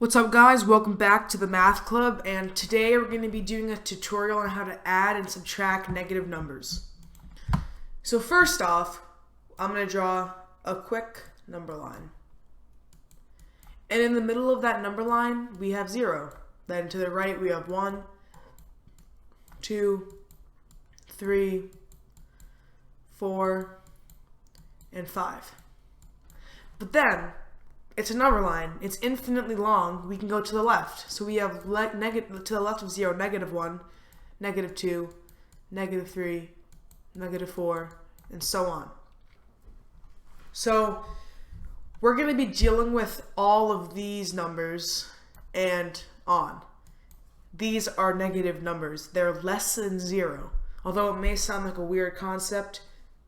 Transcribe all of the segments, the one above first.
What's up guys, welcome back to the Math Club, and today we're going to be doing a tutorial on how to add and subtract negative numbers. So first off, I'm going to draw a quick number line. And in the middle of that number line, we have 0. Then to the right, we have 1, 2, 3, 4, and 5. But then, it's a number line. It's infinitely long. We can go to the left. So we have to the left of 0, -1, -2, -3, -4, and so on. So we're going to be dealing with all of these numbers and on. These are negative numbers. They're less than 0. Although it may sound like a weird concept,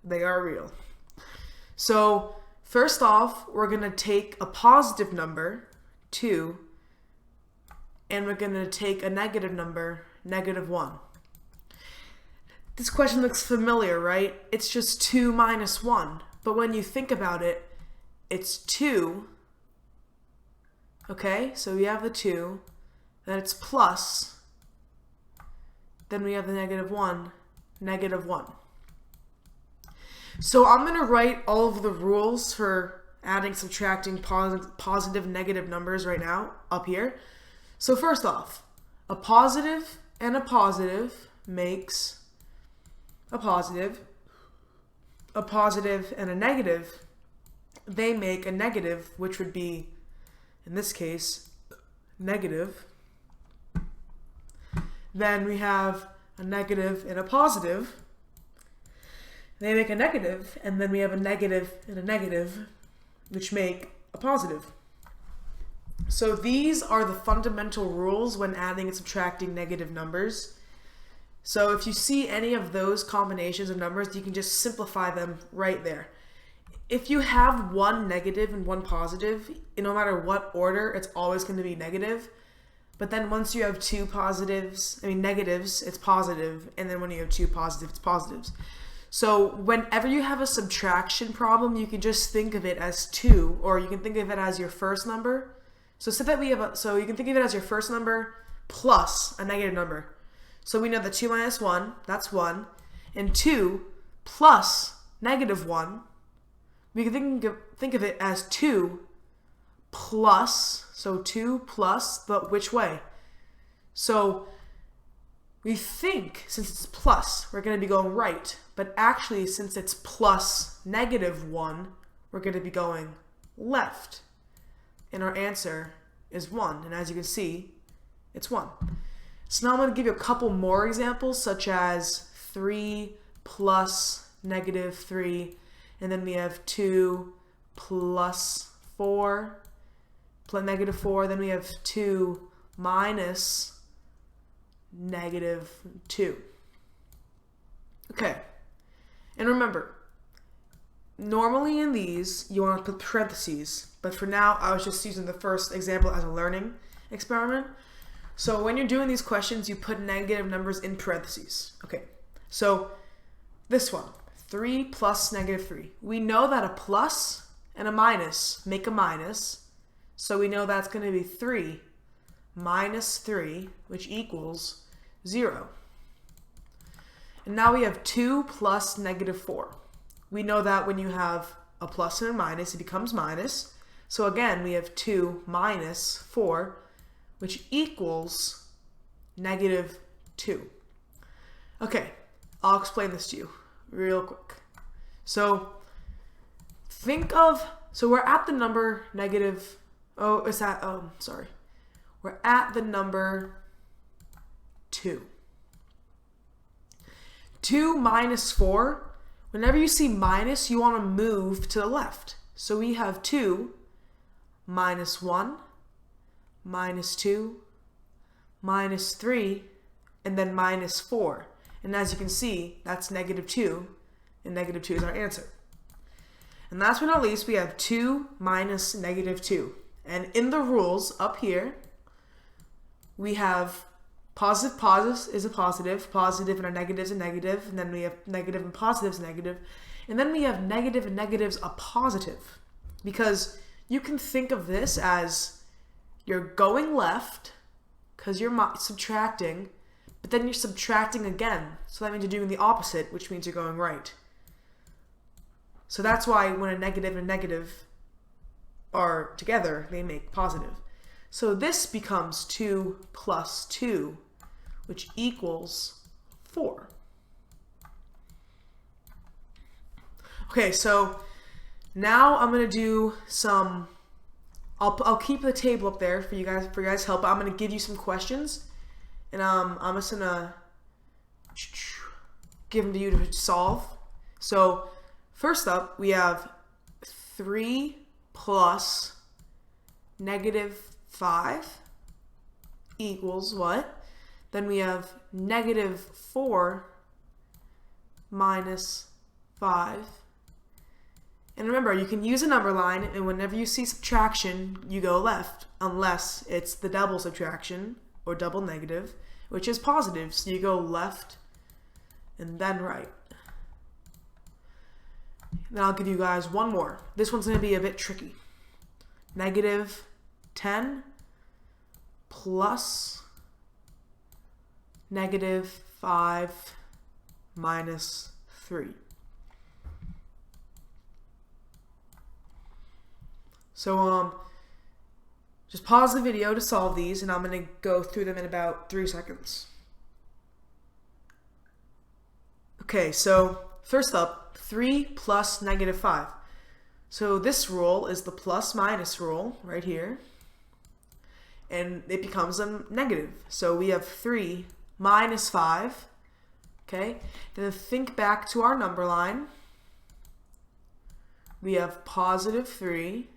they are real. So first off, we're going to take a positive number, 2, and we're going to take a negative number, -1. This question looks familiar, right? It's just 2 minus 1. But when you think about it, it's 2. Okay, so we have the 2. Then it's plus. Then we have the -1, -1. So I'm going to write all of the rules for adding, subtracting positive, negative numbers right now up here. So first off, a positive and a positive makes a positive and a negative, they make a negative, which would be, in this case, negative. Then we have a negative and a positive. They make a negative, and then we have a negative and a negative, which make a positive. So these are the fundamental rules when adding and subtracting negative numbers. So if you see any of those combinations of numbers, you can just simplify them right there. If you have one negative and one positive, no matter what order, it's always going to be negative. But then once you have two negatives, it's positive, and then when you have two positives, it's positives. So whenever you have a subtraction problem, you can just think of it as 2, or you can think of it as your first number. So you can think of it as your first number plus a negative number. So we know that 2 minus 1, that's 1, and 2 plus -1, we can think of it as 2 plus, so 2 plus, but which way? So we think, since it's plus, we're going to be going right. But actually, since it's plus -1, we're going to be going left. And our answer is 1. And as you can see, it's 1. So now I'm going to give you a couple more examples, such as 3 plus -3. And then we have 2 plus 4, plus -4. Then we have 2 minus -2. Okay. And remember, normally in these, you want to put parentheses, but for now, I was just using the first example as a learning experiment. So when you're doing these questions, you put negative numbers in parentheses. Okay, so this one, 3 plus -3. We know that a plus and a minus make a minus, so we know that's going to be 3 minus 3, which equals 0. And now we have 2 plus -4. We know that when you have a plus and a minus, it becomes minus. So again, we have 2 minus 4, which equals -2. Okay, I'll explain this to you real quick. So we're at the number we're at the number 2. 2 minus 4, whenever you see minus, you want to move to the left. So we have 2 minus 1, minus 2, minus 3, and then minus 4. And as you can see, that's -2, and -2 is our answer. And last but not least, we have 2 minus -2. And in the rules up here, we have positive is a positive and a negative is a negative, and then we have negative and positives negative, and then we have negative and negatives a positive. Because you can think of this as you're going left because you're subtracting, but then you're subtracting again. So that means you're doing the opposite, which means you're going right. So that's why when a negative and a negative are together, they make positive. So this becomes 2 plus 2, which equals 4. Okay, so now I'm gonna do some. I'll keep the table up there for you guys' help. I'm gonna give you some questions, and I'm just gonna give them to you to solve. So first up, we have 3 plus -5 equals what? Then we have -4 minus 5. And remember, you can use a number line, and whenever you see subtraction, you go left, unless it's the double subtraction or double negative, which is positive. So you go left and then right. Then I'll give you guys one more. This one's going to be a bit tricky. -10 plus -5 minus 3. So just pause the video to solve these, and I'm going to go through them in about 3 seconds. Okay, so first up, 3 plus -5. So this rule is the plus minus rule right here, and it becomes a negative. So we have 3 minus 5, okay? Then think back to our number line. We have positive 3,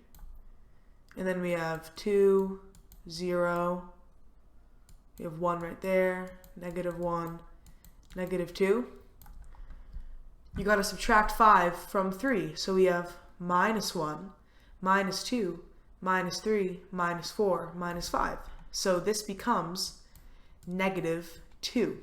and then we have 2, 0, we have 1 right there, -1, -2. You got to subtract 5 from 3, so we have -1, -2, -3, -4, -5. So this becomes -2.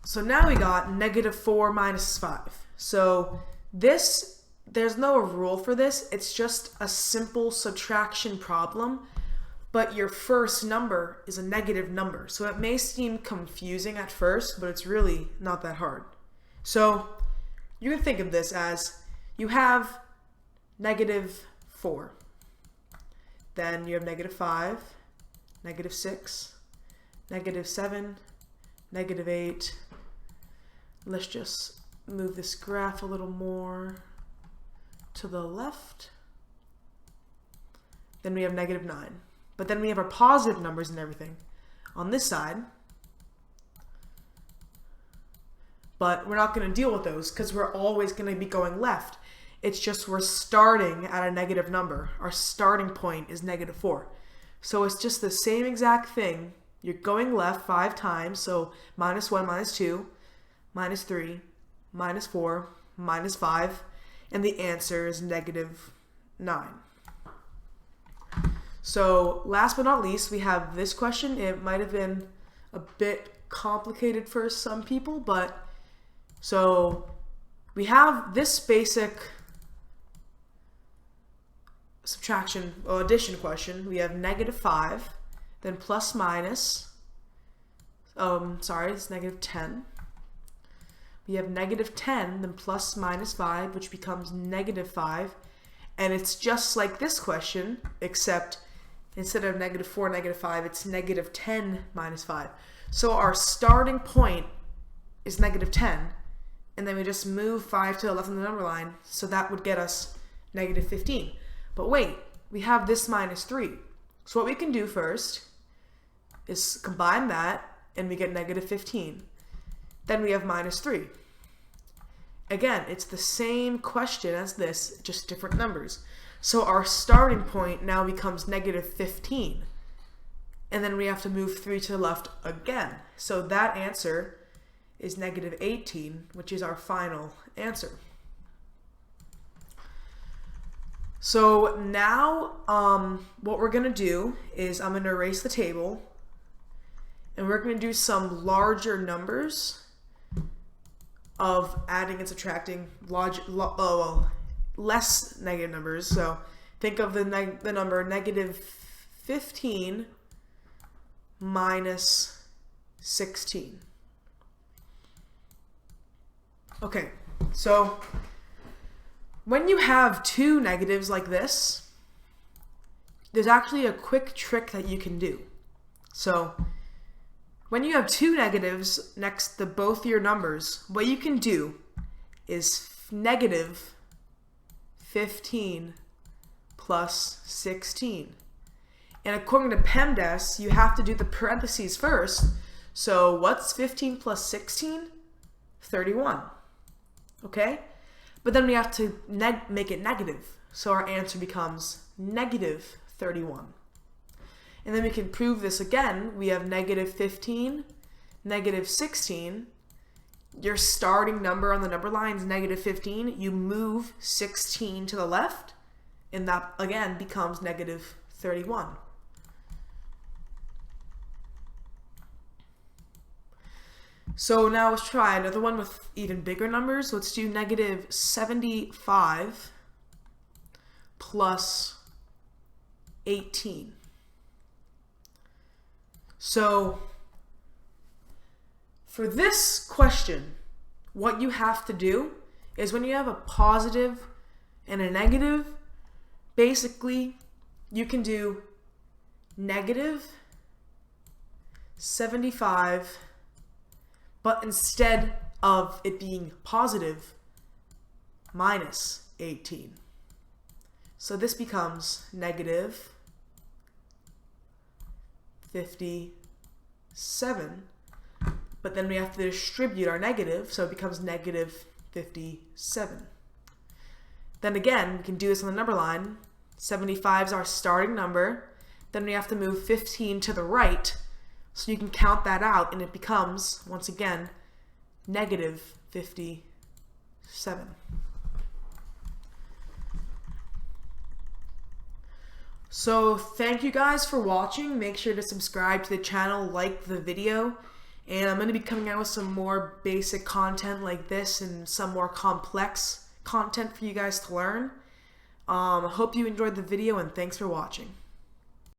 So now we got -4 minus 5. So this, there's no rule for this. It's just a simple subtraction problem, but your first number is a negative number. So it may seem confusing at first, but it's really not that hard. So you can think of this as you have -4. Then you have -5, -6, -7, -8. Let's just move this graph a little more to the left. Then we have -9. But then we have our positive numbers and everything on this side. But we're not going to deal with those because we're always going to be going left. It's just we're starting at a negative number. Our starting point is -4. So it's just the same exact thing. You're going left 5 times, so -1, -2, -3, -4, -5, and the answer is -9. So last but not least, we have this question. It might have been a bit complicated for some people, but so we have this basic subtraction or addition question. We have -5, then plus minus, it's -10. We have -10, then plus minus 5, which becomes -5. And it's just like this question, except instead of -4, -5, it's -10 minus 5. So our starting point is -10, and then we just move 5 to the left on the number line, so that would get us -15. But wait, we have this -3. So what we can do first is combine that, and we get -15. Then we have -3. Again, it's the same question as this, just different numbers. So our starting point now becomes -15. And then we have to move 3 to the left again. So that answer is -18, which is our final answer. So now what we're going to do is I'm going to erase the table, and we're going to do some larger numbers of adding and subtracting less negative numbers. So think of the number negative 15 minus 16. Okay, so when you have two negatives like this, there's actually a quick trick that you can do. So when you have two negatives next to both your numbers, what you can do is negative 15 plus 16. And according to PEMDAS, you have to do the parentheses first. So what's 15 plus 16? 31. Okay? But then we have to make it negative. So our answer becomes negative 31. And then we can prove this again. We have negative 15, negative 16. Your starting number on the number line is negative 15. You move 16 to the left, and that again becomes negative 31. So now let's try another one with even bigger numbers. Let's do negative 75 plus 18. So for this question, what you have to do is when you have a positive and a negative, basically you can do negative 75, but instead of it being positive, minus 18. So this becomes negative 57, but then we have to distribute our negative, so it becomes negative 57. Then again, we can do this on the number line. 75 is our starting number. Then we have to move 15 to the right, so you can count that out, and it becomes, once again, negative 57. So thank you guys for watching. Make sure to subscribe to the channel, like the video, and I'm going to be coming out with some more basic content like this and some more complex content for you guys to learn. I hope you enjoyed the video, and thanks for watching.